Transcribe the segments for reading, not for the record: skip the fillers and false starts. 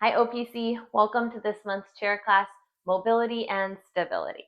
Hi OPC, welcome to this month's chair class, Mobility and Stability.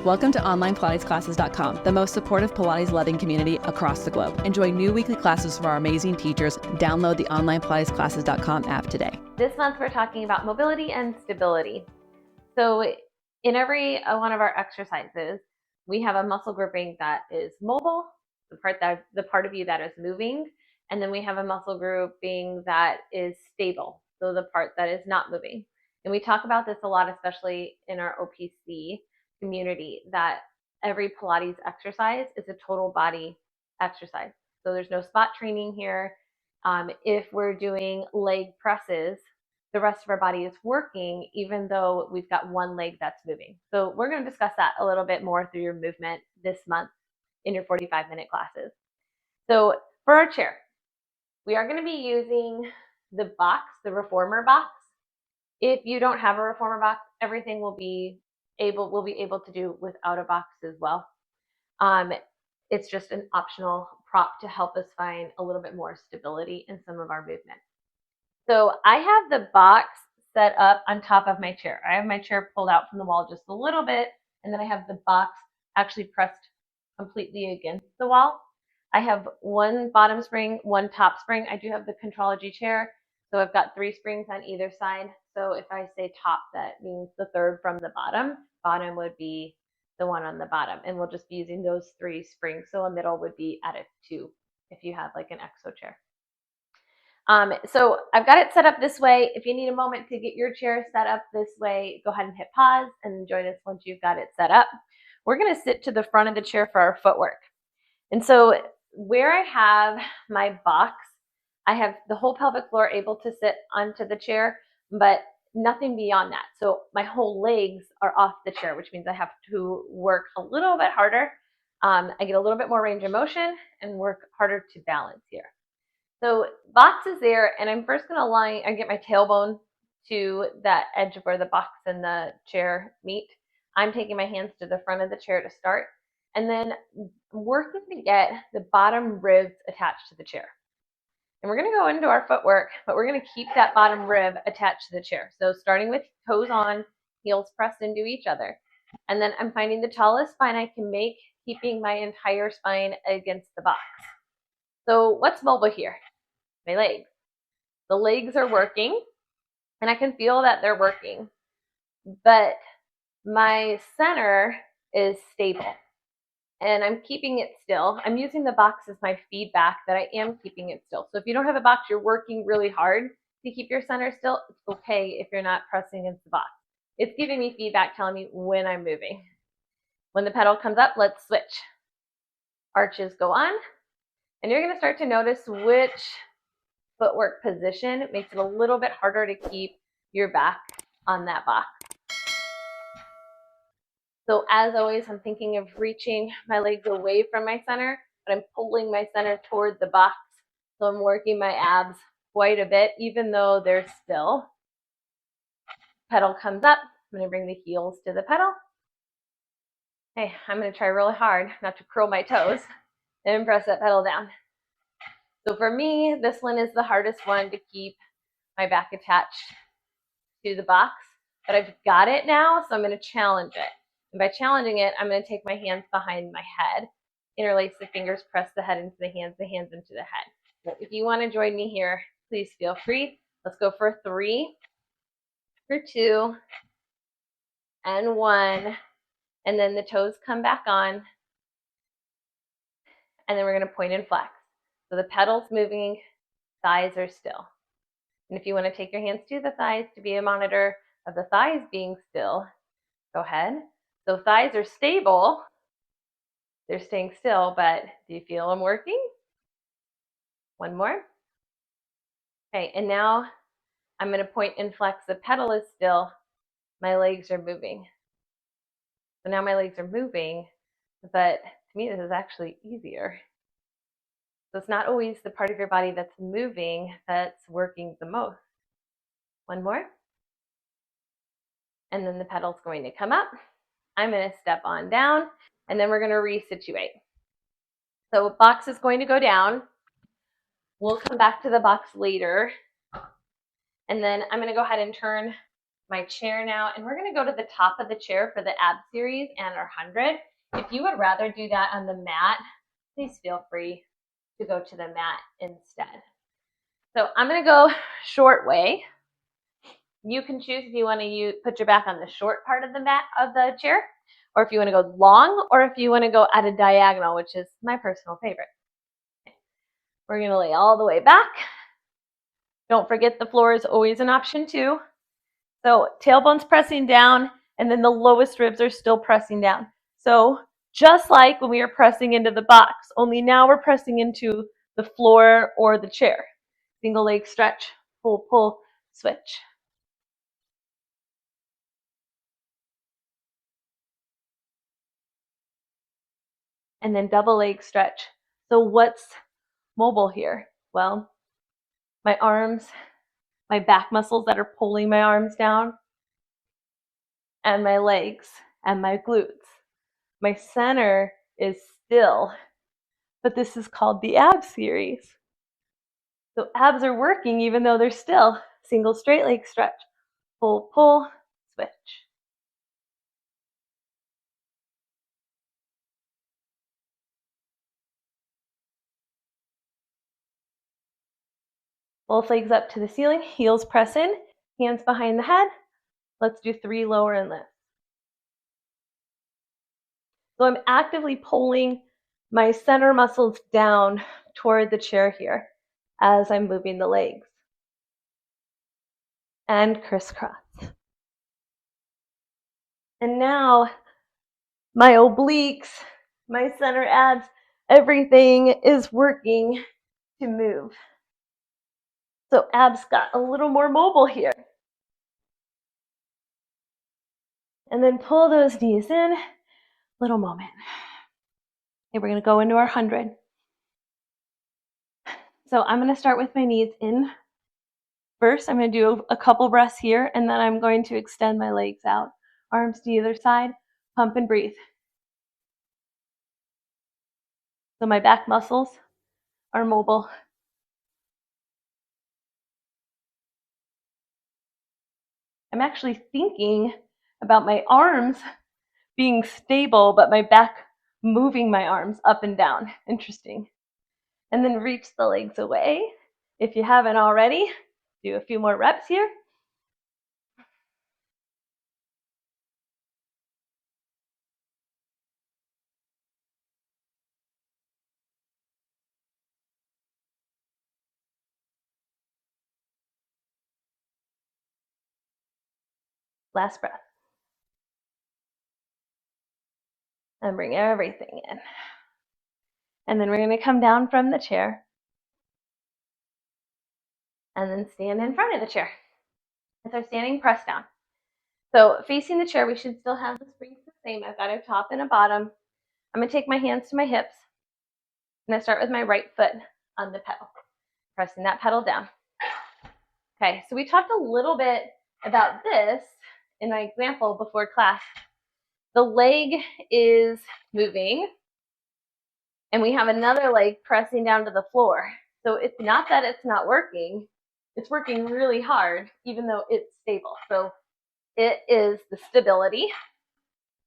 Welcome to OnlinePilatesClasses.com, the most supportive Pilates-loving community across the globe. Enjoy new weekly classes from our amazing teachers. Download the OnlinePilatesClasses.com app today. This month we're talking about mobility and stability. So in every one of our exercises, we have a muscle grouping that is mobile, the part of you that is moving, and then we have a muscle grouping that is stable, so the part that is not moving. And we talk about this a lot, especially in our OPC community, that every Pilates exercise is a total body exercise. So there's no spot training here. If we're doing leg presses, the rest of our body is working, even though we've got one leg that's moving. So we're going to discuss that a little bit more through your movement this month in your 45-minute classes. So for our chair, we are going to be using the box, the reformer box. If you don't have a reformer box, everything we'll be able to do without a box as well. It's just an optional prop to help us find a little bit more stability in some of our movement. So I have the box set up on top of my chair. I have my chair pulled out from the wall just a little bit, and then I have the box actually pressed completely against the wall. I have one bottom spring, one top spring. I do have the �:𝐭𝐡 chair, so I've got 3 springs on either side. So if I say top, that means the third from the bottom. Bottom would be the one on the bottom, and we'll just be using those 3 springs. So a middle would be at a 2 if you have like an �XO chair. So I've got it set up this way. If you need a moment to get your chair set up this way, go ahead and hit pause and join us once you've got it set up. We're going to sit to the front of the chair for our footwork. And so where I have my box, I have the whole pelvic floor able to sit onto the chair, but nothing beyond that. So my whole legs are off the chair, which means I have to work a little bit harder. I get a little bit more range of motion and work harder to balance here. So box is there, and I'm first going to get my tailbone to that edge of where the box and the chair meet. I'm taking my hands to the front of the chair to start, and then working to get the bottom ribs attached to the chair. And we're going to go into our footwork, but we're going to keep that bottom rib attached to the chair. So starting with toes on, heels pressed into each other. And then I'm finding the tallest spine I can make, keeping my entire spine against the box. So what's mobile here? My legs. The legs are working, and I can feel that they're working, but my center is stable, and I'm keeping it still. I'm using the box as my feedback that I am keeping it still. So if you don't have a box, you're working really hard to keep your center still. It's okay if you're not pressing against the box. It's giving me feedback, telling me when I'm moving. When the pedal comes up, let's switch. Arches go on, and you're going to start to notice which footwork position. It makes it a little bit harder to keep your back on that box. So as always, I'm thinking of reaching my legs away from my center, but I'm pulling my center toward the box. So I'm working my abs quite a bit, even though they're still. Pedal comes up. I'm going to bring the heels to the pedal. Hey, I'm going to try really hard not to curl my toes and press that pedal down. So for me, this one is the hardest one to keep my back attached to the box, but I've got it now, so I'm going to challenge it. And by challenging it, I'm going to take my hands behind my head, interlace the fingers, press the head into the hands into the head. So if you want to join me here, please feel free. Let's go for 3, for 2, and 1, and then the toes come back on, and then we're going to point and flex. So the pedal's moving, thighs are still. And if you want to take your hands to the thighs to be a monitor of the thighs being still, go ahead. So thighs are stable. They're staying still, but do you feel them working? One more. Okay, and now I'm going to point and flex. The pedal is still. My legs are moving. So now my legs are moving, but to me this is actually easier. So it's not always the part of your body that's moving that's working the most. One more. And then the pedal's going to come up. I'm going to step on down, and then we're going to resituate. So box is going to go down. We'll come back to the box later. And then I'm going to go ahead and turn my chair now, and we're going to go to the top of the chair for the ab series and our 100. If you would rather do that on the mat, please feel free to go to the mat instead. So I'm going to go short way. You can choose if you want to put your back on the short part of the mat of the chair, or if you want to go long, or if you want to go at a diagonal, which is my personal favorite. We're going to lay all the way back. Don't forget the floor is always an option too. So tailbone's pressing down, and then the lowest ribs are still pressing down. So just like when we were pressing into the box, only now we're pressing into the floor or the chair. Single leg stretch, pull, pull, switch. And then double leg stretch. So what's mobile here? Well, my arms, my back muscles that are pulling my arms down, and my legs and my glutes. My center is still, but this is called the ab series. So abs are working even though they're still. Single straight leg stretch, pull, pull, switch. Both legs up to the ceiling, heels press in, hands behind the head. Let's do 3 lower and lift. So I'm actively pulling my center muscles down toward the chair here as I'm moving the legs. And crisscross. And now my obliques, my center abs, everything is working to move. So abs got a little more mobile here. And then pull those knees in, little moment. Okay, we're gonna go into our 100. So I'm gonna start with my knees in. First, I'm gonna do a couple breaths here, and then I'm going to extend my legs out. Arms to either side, pump and breathe. So my back muscles are mobile. I'm actually thinking about my arms being stable, but my back moving my arms up and down. Interesting. And then reach the legs away. If you haven't already, do a few more reps here. Last breath. And bring everything in. And then we're going to come down from the chair. And then stand in front of the chair. It's our standing press down. So facing the chair, we should still have the springs the same. I've got a top and a bottom. I'm going to take my hands to my hips. I'm going to start with my right foot on the pedal, pressing that pedal down. Okay, so we talked a little bit about this in my example before class. The leg is moving, and we have another leg pressing down to the floor. So it's not that it's not working. It's working really hard, even though it's stable. So it is the stability.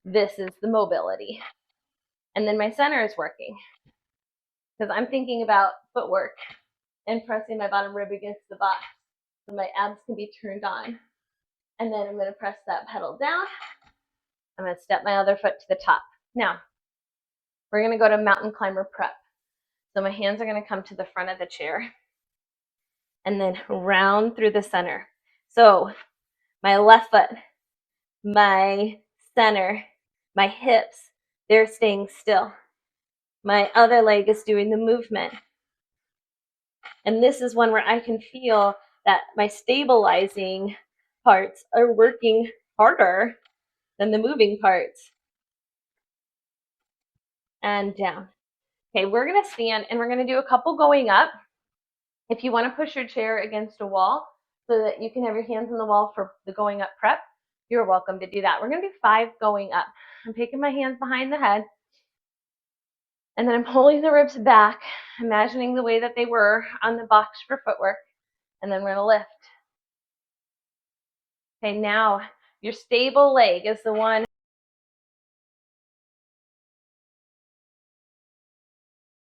This is the mobility. And then my center is working because I'm thinking about footwork and pressing my bottom rib against the box so my abs can be turned on. And then I'm going to press that pedal down. I'm going to step my other foot to the top. Now, we're going to go to mountain climber prep. So my hands are going to come to the front of the chair and then round through the center. So my left foot, my center, my hips, they're staying still. My other leg is doing the movement. And this is one where I can feel that my stabilizing parts are working harder than the moving parts. And down. Okay, we're going to stand and we're going to do a couple going up. If you want to push your chair against a wall so that you can have your hands on the wall for the going up prep, you're welcome to do that. We're going to do 5 going up. I'm taking my hands behind the head, and then I'm pulling the ribs back, imagining the way that they were on the box for footwork, and then we're going to lift. Okay, now your stable leg is the one